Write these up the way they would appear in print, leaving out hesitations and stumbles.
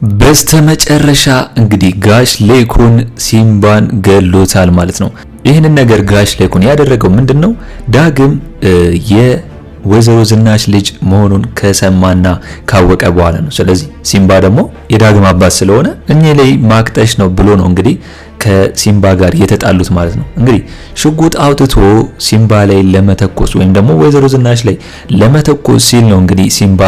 በስተመጨረሻ እንግዲህ ጋሽ ሌኩን ሲምባን ገሎታል ማለት ነው። ይህንን ነገር ጋሽ ሌኩን ያደረገው ምንድነው? ዳግም የወይዘሮ ዝናሽ ልጅ መሆኑን ከሰማና ካወቀ በኋላ ነው። ስለዚህ ሲምባ ደግሞ የዳግም አባት ስለሆነ እኛ ላይ ማክጠሽ ነው ብሎ ነው እንግዲህ ከሲምባ ጋር የተጣሉት ማለት ነው። እንግዲህ ሽጉጥ አውጥቶ ሲምባ ላይ ለመተኮስ ወይም ደግሞ ወይዘሮ ዝናሽ ላይ ለመተኮስ ሲል ነው እንግዲህ ሲምባ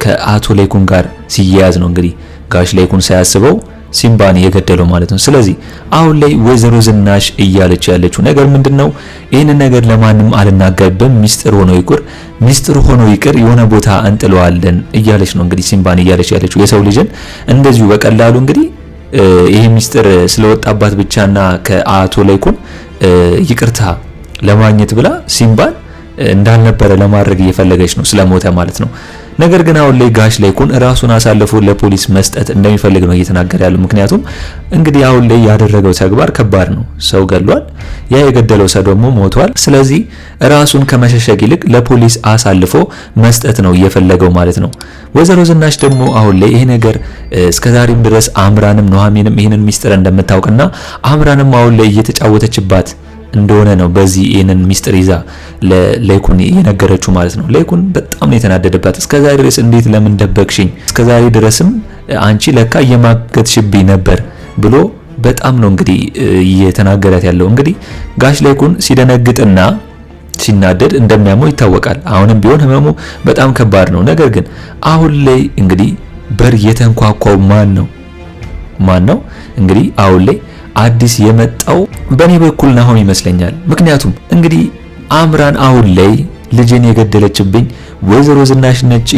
ከአቶ ሌኩን ጋር ሲያያዝ ነው እንግዲህ ጋሽ ሌኩን ሳያስበው ሲምባን የገደለው ማለት ነው። ስለዚህ አሁን ላይ ወይዘሮ ዝናሽ እያለች ያለችው ነገር ምንድነው? ይህንን ነገር ለማንም አልናገርም፣ ሚስጥር ሆኖ ይቅር የሆነ ቦታ እንጥለዋለን እያለች ነው እንግዲህ ሲምባን እያለች ያለችው። የሰው ልጅን እንደዚሁ በቀላሉ እንግዲህ ይሄ ሚስጥር ስለወጣባት ብቻና ከአቶ ሌኩን ይቅርታ ለማግኘት ብላ ሲምባን እንዳልነበረ ለማድረግ እየፈለገች ነው ስለሞተ ማለት ነው። ነገር ግን አሁን ላይ ጋሽ ሌኩን ራሱን አሳልፎ ለፖሊስ መስጠት እንደሚፈልግ ነው እየተናገረ ያለው። ምክንያቱም እንግዲህ አሁን ላይ ያደረገው ተግባር ከባድ ነው። ሰው ገሏል። ያ የገደለው ሰው ደግሞ ሞቷል። ስለዚህ ራሱን ከመሸሸግ ይልቅ ለፖሊስ አሳልፎ መስጠት ነው እየፈለገው ማለት ነው። ወይዘሮ ዝናሽ ደግሞ አሁን ላይ ይሄ ነገር እስከዛሬም ድረስ አምራንም ኑሐሚንም ይሄንን ሚስጥር እንደምታውቅና አምራንም አሁን ላይ እየተጫወተችባት እንደሆነ ነው በዚህ ይሄንን ሚስጥር ይዛ ለሌኩን የነገረችው ማለት ነው። ሌኩን በጣም ነው የተናደደባት። እስከዛሬ ድረስ እንዴት ለምን ደበቅሽኝ? እስከዛሬ ድረስም አንቺ ለካ እየማገጥሽብኝ ነበር ብሎ በጣም ነው እንግዲህ እየተናገራት ያለው። እንግዲህ ጋሽ ሌኩን ሲደነግጥና ሲናደድ እንደሚያመው ይታወቃል። አሁንም ቢሆን ህመሙ በጣም ከባድ ነው። ነገር ግን አሁን ላይ እንግዲህ በር የተንኳኳው ማን ነው? እንግዲህ አሁን ላይ አዲስ የመጣው በኔ በኩል ናሆም ይመስለኛል። ምክንያቱም እንግዲህ አምራን አሁን ላይ ልጅን የገደለችብኝ ወይዘሮ ዝናሽ ነች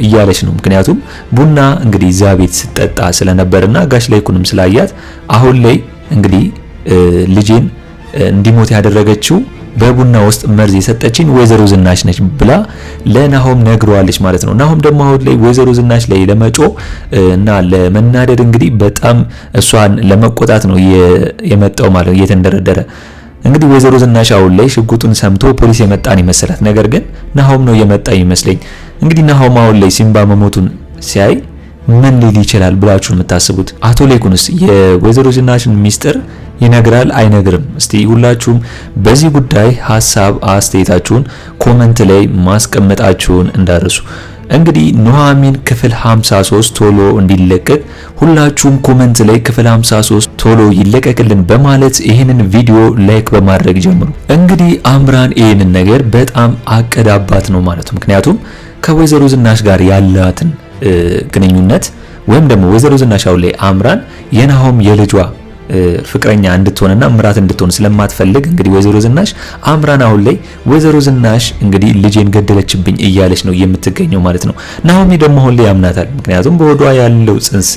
እያለች ነው። ምክንያቱም ቡና እንግዲህ እዛ ቤት ስጠጣ ስለነበርና ጋሽ ሌኩንም ስላያት አሁን ላይ እንግዲህ ልጅን እንዲሞት ያደረገችው በቡና ውስጥ መርዝ የሰጠችኝ ወይዘሮ ዝናሽ ነች ብላ ለናሆም ነግረዋለች ማለት ነው። ናሆም ደግሞ አሁን ላይ ወይዘሮ ዝናሽ ላይ ለመጮ እና ለመናደድ እንግዲህ በጣም እሷን ለመቆጣት ነው የመጣው ማለት ነው። እየተንደረደረ እንግዲህ ወይዘሮ ዝናሽ አሁን ላይ ሽጉጡን ሰምቶ ፖሊስ የመጣን ይመስላት፣ ነገር ግን ናሆም ነው የመጣ ይመስለኝ። እንግዲህ ናሆም አሁን ላይ ሲምባ መሞቱን ሲያይ ምን ሊል ይችላል ብላችሁ የምታስቡት? አቶ ሌኩንስ የወይዘሮ ዝናሽን ሚስጥር ይነግራል አይነግርም? እስቲ ሁላችሁም በዚህ ጉዳይ ሐሳብ አስተያየታችሁን ኮሜንት ላይ ማስቀመጣችሁን እንዳረሱ። እንግዲህ ኑሐሚን ክፍል 53 ቶሎ እንዲለቀቅ ሁላችሁም ኮሜንት ላይ ክፍል 53 ቶሎ ይለቀቅልን በማለት ይህንን ቪዲዮ ላይክ በማድረግ ጀምሩ። እንግዲህ አምራን ይህንን ነገር በጣም አቀዳባት ነው ማለት ነው። ምክንያቱም ከወይዘሮ ዝናሽ ጋር ያላትን ግንኙነት ወይም ደግሞ ወይዘሮ ዝናሽ አሁን ላይ አምራን የናሆም የልጇ ፍቅረኛ እንድትሆንና ምራት እንድትሆን ስለማትፈልግ እንግዲህ ወይዘሮ ዝናሽ አምራን አሁን ላይ ወይዘሮ ዝናሽ እንግዲህ ልጄን ገደለችብኝ እያለች ነው የምትገኘው ማለት ነው። ናሆም ደግሞ አሁን ላይ ያምናታል። ምክንያቱም በወዷ ያለው ጽንስ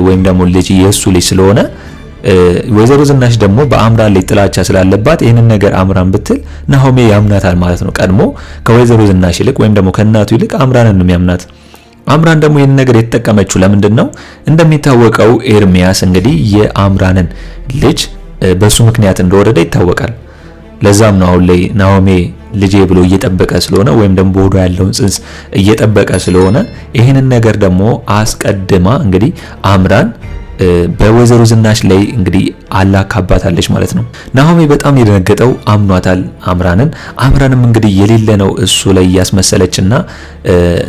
ወይም ደግሞ ልጅ የሱ ልጅ ስለሆነ ወይዘሮ ዝናሽ ደግሞ በአምራን ላይ ጥላቻ ስላለባት ይህንን ነገር አምራን ብትል ናሆም ያምናታል ማለት ነው። ቀድሞ ከወይዘሮ ዝናሽ ይልቅ ወይም ደግሞ ከእናቱ ይልቅ አምራንን ነው የሚያምናት። አምራን ደግሞ ይህን ነገር የተጠቀመችው ለምንድን ነው? እንደሚታወቀው ኤርሚያስ እንግዲህ የአምራንን ልጅ በሱ ምክንያት እንደወረደ ይታወቃል። ለዛም ነው አሁን ላይ ናሆሜ ልጄ ብሎ እየጠበቀ ስለሆነ ወይም ደግሞ በሆዷ ያለውን ጽንስ እየጠበቀ ስለሆነ ይህንን ነገር ደግሞ አስቀድማ እንግዲህ አምራን በወይዘሮ ዝናሽ ላይ እንግዲህ አላካባታለች ማለት ነው። ናሆሜ በጣም የደነገጠው አምኗታል አምራንም እንግዲህ የሌለ ነው እሱ ላይ እያስመሰለችና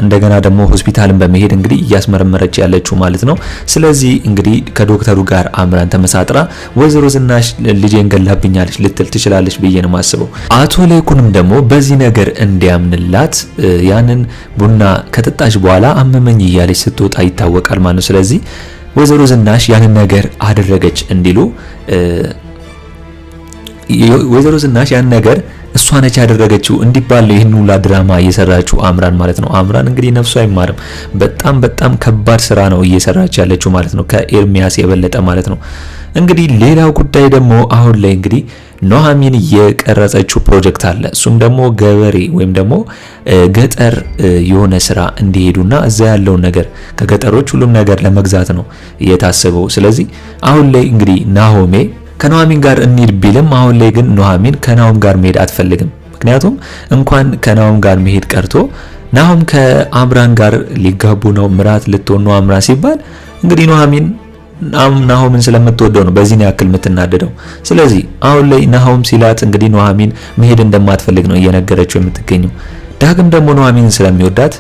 እንደገና ደግሞ ሆስፒታልን በመሄድ እንግዲህ እያስመረመረች ያለችው ማለት ነው። ስለዚህ እንግዲህ ከዶክተሩ ጋር አምራን ተመሳጥራ ወይዘሮ ዝናሽ ልጄን ገላብኛለች ልትል ትችላለች ብዬ ነው የማስበው። አቶ ሌኩንም ደግሞ በዚህ ነገር እንዲያምንላት ያንን ቡና ከጠጣች በኋላ አመመኝ እያለች ስትወጣ ይታወቃል ማለት ነው። ስለዚህ ወይዘሮ ዝናሽ ያንን ነገር አደረገች እንዲሉ ወይዘሮ ዝናሽ ያን ነገር እሷ ነች ያደረገችው እንዲባል ይሄን ሁሉ ድራማ እየሰራችው አምራን ማለት ነው። አምራን እንግዲህ ነፍሷ አይማርም። በጣም ከባድ ስራ ነው እየሰራች ያለችው ማለት ነው፣ ከኤርሚያስ የበለጠ ማለት ነው። እንግዲህ ሌላው ጉዳይ ደግሞ አሁን ላይ እንግዲህ ኑሐሚን የቀረጸችው ፕሮጀክት አለ። እሱም ደግሞ ገበሬ ወይም ደግሞ ገጠር የሆነ ስራ እንዲሄዱና እዛ ያለውን ነገር ከገጠሮች ሁሉም ነገር ለመግዛት ነው የታሰበው። ስለዚህ አሁን ላይ እንግዲህ ናሆሜ ከኑሐሚን ጋር እንሂድ ቢልም አሁን ላይ ግን ኑሐሚን ከናሆም ጋር መሄድ አትፈልግም። ምክንያቱም እንኳን ከናሆም ጋር መሄድ ቀርቶ ናሆም ከአምራን ጋር ሊጋቡ ነው፣ ምራት ልትሆን ነው አምራን ሲባል እንግዲህ ኑሐሚን ናሆምን ስለምትወደው ነው በዚህ ያክል የምትናደደው። ስለዚህ አሁን ላይ ናሆም ሲላት እንግዲህ ኑሐሚን መሄድ እንደማትፈልግ ነው እየነገረችው የምትገኘው። ዳግም ደግሞ ኑሐሚንን ስለሚወዳት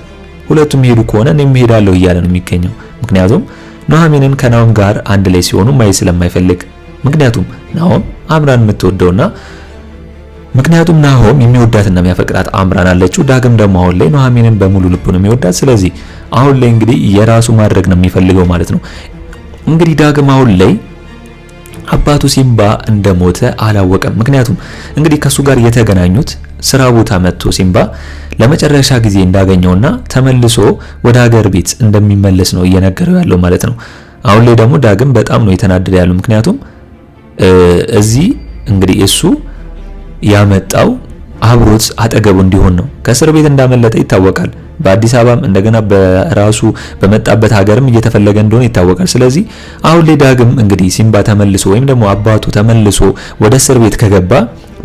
ሁለቱም ሄዱ ከሆነ እኔም እሄዳለሁ እያለ ነው የሚገኘው። ምክንያቱም ኑሐሚንን ከናሆም ጋር አንድ ላይ ሲሆኑ ማየት ስለማይፈልግ፣ ምክንያቱም ናሆም አምራን የምትወደውና ምክንያቱም ናሆም የሚወዳትና የሚያፈቅራት አምራን አለችው። ዳግም ደግሞ አሁን ላይ ኑሐሚንን በሙሉ ልቡ ነው የሚወዳት። ስለዚህ አሁን ላይ እንግዲህ የራሱ ማድረግ ነው የሚፈልገው ማለት ነው። እንግዲህ ዳግም አሁን ላይ አባቱ ሲምባ እንደሞተ አላወቀም። ምክንያቱም እንግዲህ ከሱ ጋር የተገናኙት ስራ ቦታ መጥቶ ሲምባ ለመጨረሻ ጊዜ እንዳገኘውና ተመልሶ ወደ ሀገር ቤት እንደሚመለስ ነው እየነገረው ያለው ማለት ነው። አሁን ላይ ደግሞ ዳግም በጣም ነው የተናደደ ያለው። ምክንያቱም እዚህ እንግዲህ እሱ ያመጣው አብሮት አጠገቡ እንዲሆን ነው። ከእስር ቤት እንዳመለጠ ይታወቃል። በአዲስ አበባም እንደገና በራሱ በመጣበት ሀገርም እየተፈለገ እንደሆነ ይታወቃል። ስለዚህ አሁን ላይ ዳግም እንግዲህ ሲምባ ተመልሶ ወይም ደግሞ አባቱ ተመልሶ ወደ እስር ቤት ከገባ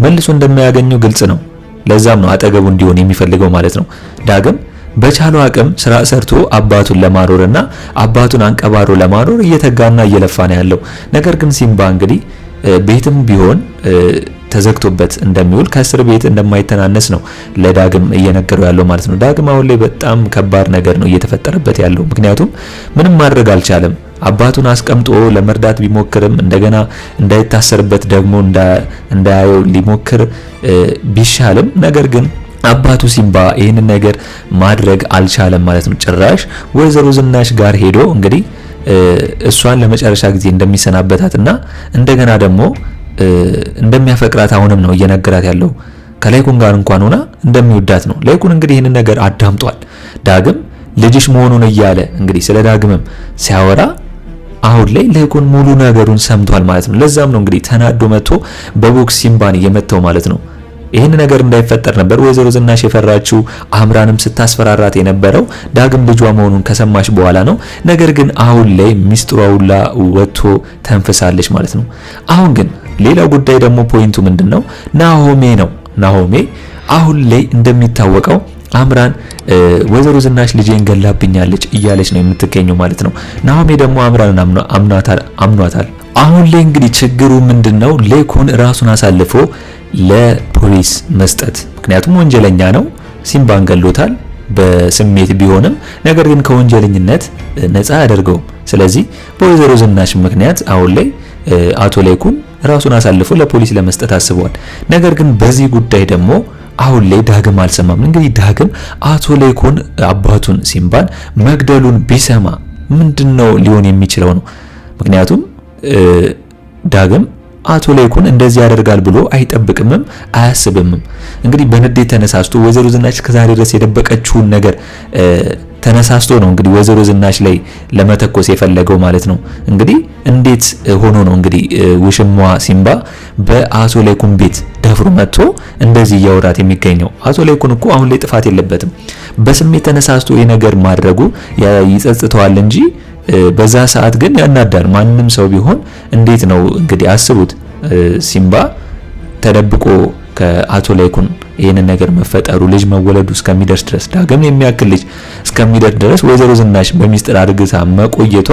መልሶ እንደማያገኘው ግልጽ ነው። ለዛም ነው አጠገቡ እንዲሆን የሚፈልገው ማለት ነው። ዳግም በቻለው አቅም ስራ ሰርቶ አባቱን ለማኖርና አባቱን አንቀባሮ ለማኖር እየተጋና እየለፋ ነው ያለው። ነገር ግን ሲምባ እንግዲህ ቤትም ቢሆን ተዘግቶበት እንደሚውል ከእስር ቤት እንደማይተናነስ ነው ለዳግም እየነገረው ያለው ማለት ነው። ዳግም አሁን ላይ በጣም ከባድ ነገር ነው እየተፈጠረበት ያለው። ምክንያቱም ምንም ማድረግ አልቻለም። አባቱን አስቀምጦ ለመርዳት ቢሞክርም እንደገና እንዳይታሰርበት ደግሞ እንዳያየው ሊሞክር ቢሻልም ነገር ግን አባቱ ሲምባ ይህንን ነገር ማድረግ አልቻለም ማለት ነው። ጭራሽ ወይዘሮ ዝናሽ ጋር ሄዶ እንግዲህ እሷን ለመጨረሻ ጊዜ እንደሚሰናበታትና እንደገና ደግሞ እንደሚያፈቅራት አሁንም ነው እየነገራት ያለው። ከላይኩን ጋር እንኳን ሆና እንደሚወዳት ነው። ላይኩን እንግዲህ ይህንን ነገር አዳምጧል። ዳግም ልጅሽ መሆኑን እያለ እንግዲህ ስለ ዳግምም ሲያወራ አሁን ላይ ላይኩን ሙሉ ነገሩን ሰምቷል ማለት ነው። ለዛም ነው እንግዲህ ተናዶ መጥቶ በቦክስ ሲምባን እየመታው ማለት ነው። ይህን ነገር እንዳይፈጠር ነበር ወይዘሮ ዝናሽ የፈራችው። አምራንም ስታስፈራራት የነበረው ዳግም ልጇ መሆኑን ከሰማች በኋላ ነው። ነገር ግን አሁን ላይ ሚስጥሯ ሁላ ወጥቶ ተንፍሳለች ማለት ነው። አሁን ግን ሌላው ጉዳይ ደግሞ ፖይንቱ ምንድነው? ናሆሜ ነው። ናሆሜ አሁን ላይ እንደሚታወቀው አምራን ወይዘሮ ዝናሽ ልጄን ገላብኛለች እያለች ነው የምትገኘው ማለት ነው። ናሆሜ ደግሞ አምራንን አምኗታል። አሁን ላይ እንግዲህ ችግሩ ምንድነው? ላይኩን ራሱን አሳልፎ ለፖሊስ መስጠት። ምክንያቱም ወንጀለኛ ነው፣ ሲምባን ገሎታል በስሜት ቢሆንም ነገር ግን ከወንጀለኝነት ነፃ ያደርገው። ስለዚህ በወይዘሮ ዝናሽ ምክንያት አሁን ላይ አቶ ላይኩን ራሱን አሳልፎ ለፖሊስ ለመስጠት አስበዋል። ነገር ግን በዚህ ጉዳይ ደግሞ አሁን ላይ ዳግም አልሰማም። እንግዲህ ዳግም አቶ ላይኩን አባቱን ሲምባን መግደሉን ቢሰማ ምንድነው ሊሆን የሚችለው ነው? ምክንያቱም ዳግም አቶ ላይኩን እንደዚህ ያደርጋል ብሎ አይጠብቅምም አያስብምም። እንግዲህ በንዴት ተነሳስቶ ወይዘሮ ዝናሽ ከዛሬ ድረስ የደበቀችውን ነገር ተነሳስቶ ነው እንግዲህ ወይዘሮ ዝናሽ ላይ ለመተኮስ የፈለገው ማለት ነው። እንግዲህ እንዴት ሆኖ ነው እንግዲህ ውሽሟ ሲምባ በአቶ ላይኩን ቤት ደፍሮ መጥቶ እንደዚህ እያወራት የሚገኘው? አቶ ላይኩን እኮ አሁን ላይ ጥፋት የለበትም። በስሜት ተነሳስቶ ይሄ ነገር ማድረጉ ይጸጽተዋል እንጂ በዛ ሰዓት ግን ያናዳል። ማንንም ሰው ቢሆን እንዴት ነው እንግዲህ አስቡት፣ ሲምባ ተደብቆ ከአቶ ላይኩን ይሄንን ነገር መፈጠሩ ልጅ መወለዱ እስከሚደርስ ድረስ ዳግም የሚያክል ልጅ እስከሚደርስ ድረስ ወይዘሮ ዝናሽ በሚስጥር አርግዛ መቆየቷ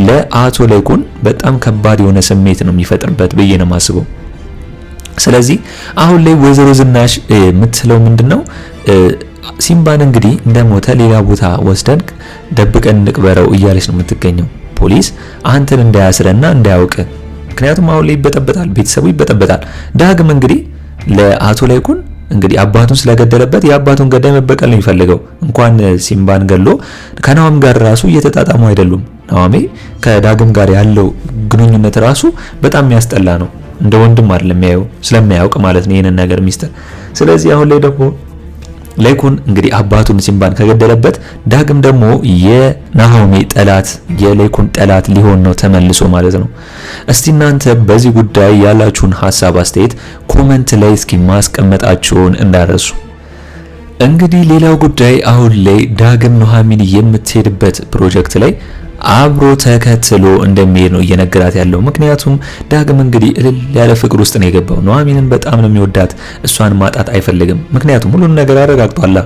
ለአቶ ላይኩን በጣም ከባድ የሆነ ስሜት ነው የሚፈጥርበት ብዬ ነው የማስበው። ስለዚህ አሁን ላይ ወይዘሮ ዝናሽ የምትለው ምንድነው? ሲምባን እንግዲህ እንደሞተ ሌላ ቦታ ወስደን ደብቀን እንቅበረው እያለች ነው የምትገኘው። ፖሊስ አንተን እንዳያስረና እንዳያውቅ፣ ምክንያቱም አሁን ላይ ይበጠበጣል፣ ቤተሰቡ ይበጠበጣል። ዳግም እንግዲህ ለአቶ ላይኩን እንግዲህ አባቱን ስለገደለበት የአባቱን ገዳይ መበቀል ነው የሚፈልገው። እንኳን ሲምባን ገሎ ከናሆም ጋር ራሱ እየተጣጣሙ አይደሉም። ናሆሜ ከዳግም ጋር ያለው ግንኙነት ራሱ በጣም የሚያስጠላ ነው። እንደ ወንድም አይደለም የሚያየው ስለማያውቅ ማለት ነው ይሄንን ነገር ሚስጥር። ስለዚህ አሁን ላይ ደግሞ ላይኩን እንግዲህ አባቱን ሲምባን ከገደለበት ዳግም ደግሞ የናሆሜ ጠላት የላይኩን ጠላት ሊሆን ነው ተመልሶ ማለት ነው። እስቲ እናንተ በዚህ ጉዳይ ያላችሁን ሐሳብ አስተያየት ኮሜንት ላይ እስኪ ማስቀመጣችሁን እንዳረሱ። እንግዲህ ሌላው ጉዳይ አሁን ላይ ዳግም ኑሐሚን የምትሄድበት ፕሮጀክት ላይ አብሮ ተከትሎ እንደሚሄድ ነው እየነገራት ያለው። ምክንያቱም ዳግም እንግዲህ እልል ያለ ፍቅር ውስጥ ነው የገባው። ኑሐሚንን በጣም ነው የሚወዳት፣ እሷን ማጣት አይፈልግም። ምክንያቱም ሁሉን ነገር አረጋግጧላ።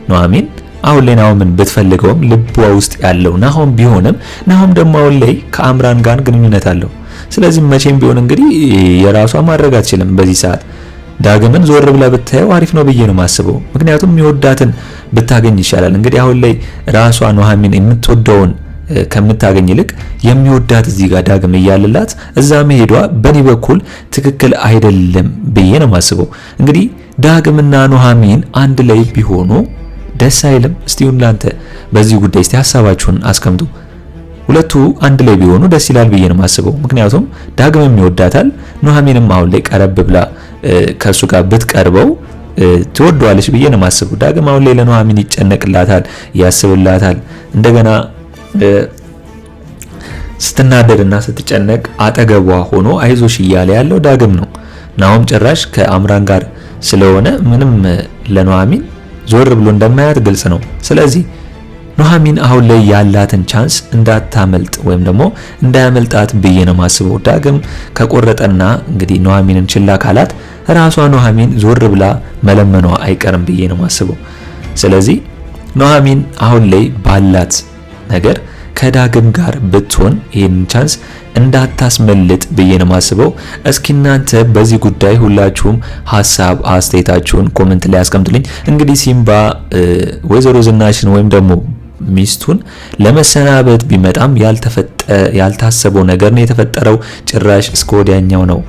ኑሐሚን አሁን ላይ ናሆምን ብትፈልገውም ልቧ ውስጥ ያለው ናሆም ቢሆንም ናሆም ደግሞ አሁን ላይ ከአምራን ጋር ግንኙነት አለው። ስለዚህ መቼም ቢሆን እንግዲህ የራሷ ማድረግ አትችልም። በዚህ ሰዓት ዳግምን ዞር ብላ ብታየው አሪፍ ነው ብዬ ነው የማስበው። ምክንያቱም የሚወዳትን ብታገኝ ይሻላል። እንግዲህ አሁን ላይ ራሷ ኑሐሚን የምትወደውን ከምታገኝ ይልቅ የሚወዳት እዚህ ጋር ዳግም እያለላት እዛ መሄዷ በኔ በኩል ትክክል አይደለም ብዬ ነው የማስበው። እንግዲህ ዳግምና ኑሐሚን አንድ ላይ ቢሆኑ ደስ አይልም? እስቲ እናንተ በዚህ ጉዳይ እስቲ ሐሳባችሁን አስቀምጡ። ሁለቱ አንድ ላይ ቢሆኑ ደስ ይላል ብዬ ነው የማስበው። ምክንያቱም ዳግምም ይወዳታል፣ ኑሐሚንም አሁን ላይ ቀረብ ብላ ከሱ ጋር ብትቀርበው ትወደዋለች ብዬ ነው የማስበው። ዳግም አሁን ላይ ለኑሐሚን ይጨነቅላታል፣ ያስብላታል። እንደገና ስትናደድና ስትጨነቅ አጠገቧ ሆኖ አይዞሽ እያለ ያለው ዳግም ነው። ናሆም ጭራሽ ከአምራን ጋር ስለሆነ ምንም ለኑሐሚን ዞር ብሎ እንደማያት ግልጽ ነው። ስለዚህ ኑሐሚን አሁን ላይ ያላትን ቻንስ እንዳታመልጥ ወይም ደግሞ እንዳያመልጣት ብዬ ነው ማስበው። ዳግም ከቆረጠና እንግዲህ ኑሐሚንን ችላ ካላት ራሷ ኑሐሚን ዞር ብላ መለመኗ አይቀርም ብዬ ነው ማስበው። ስለዚህ ኑሐሚን አሁን ላይ ባላት ነገር ከዳግም ጋር ብትሆን ይህን ቻንስ እንዳታስመልጥ ብዬ ነው ማስበው። እስኪ እናንተ በዚህ ጉዳይ ሁላችሁም ሀሳብ አስተያየታችሁን ኮሜንት ላይ አስቀምጡልኝ። እንግዲህ ሲምባ ወይዘሮ ዝናሽን ወይም ደግሞ ሚስቱን ለመሰናበት ቢመጣም ያልታሰበው ነገር ነው የተፈጠረው። ጭራሽ እስከ ወዲያኛው ነው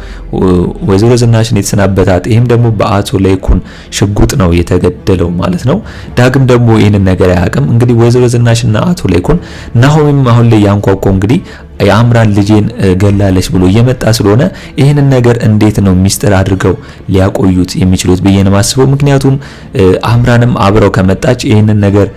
ወይዘሮ ዝናሽን የተሰናበታት። ይህም ደግሞ በአቶ ለይኩን ሽጉጥ ነው የተገደለው ማለት ነው። ዳግም ደግሞ ይህንን ነገር አያውቅም። እንግዲህ ወይዘሮ ዝናሽና አቶ ለይኩን ናሆምም አሁን ላይ ያንኳኳው እንግዲህ የአምራን ልጄን ገላለች ብሎ እየመጣ ስለሆነ ይህንን ነገር እንዴት ነው ሚስጥር አድርገው ሊያቆዩት የሚችሉት ብዬ ነው የማስበው። ምክንያቱም አምራንም አብረው ከመጣች ይህንን ነገር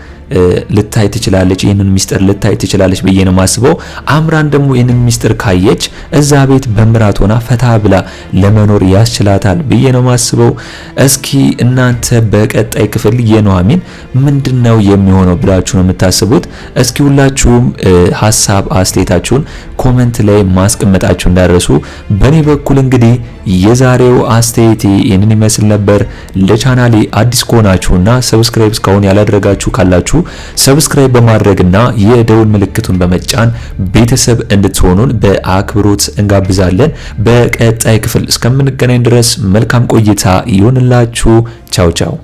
ልታይ ትችላለች፣ ይህንን ሚስጥር ልታይ ትችላለች ብዬ ነው የማስበው። አምራን ደግሞ ይህንን ሚስጥር ካየች እዛ ቤት በምራት ሆና ፈታ ብላ ለመኖር ያስችላታል ብዬ ነው የማስበው። እስኪ እናንተ በቀጣይ ክፍል የኑሐሚን ምንድነው የሚሆነው ብላችሁ ነው የምታስቡት? እስኪ ሁላችሁም ሀሳብ አስተያየታችሁን ኮሜንት ላይ ማስቀመጣችሁ እንዳደረሱ። በኔ በኩል እንግዲህ የዛሬው አስተያየቴ ይህንን ይመስል ነበር። ለቻናሌ አዲስ ከሆናችሁና ሰብስክራይብ እስካሁን ያላደረጋችሁ ካላችሁ ሰብስክራይብ በማድረግና የደውል ምልክቱን በመጫን ቤተሰብ እንድትሆኑን በአክብሮት እንጋብዛለን። በቀጣይ ክፍል እስከምንገናኝ ድረስ መልካም ቆይታ ይሁንላችሁ። ቻው ቻው።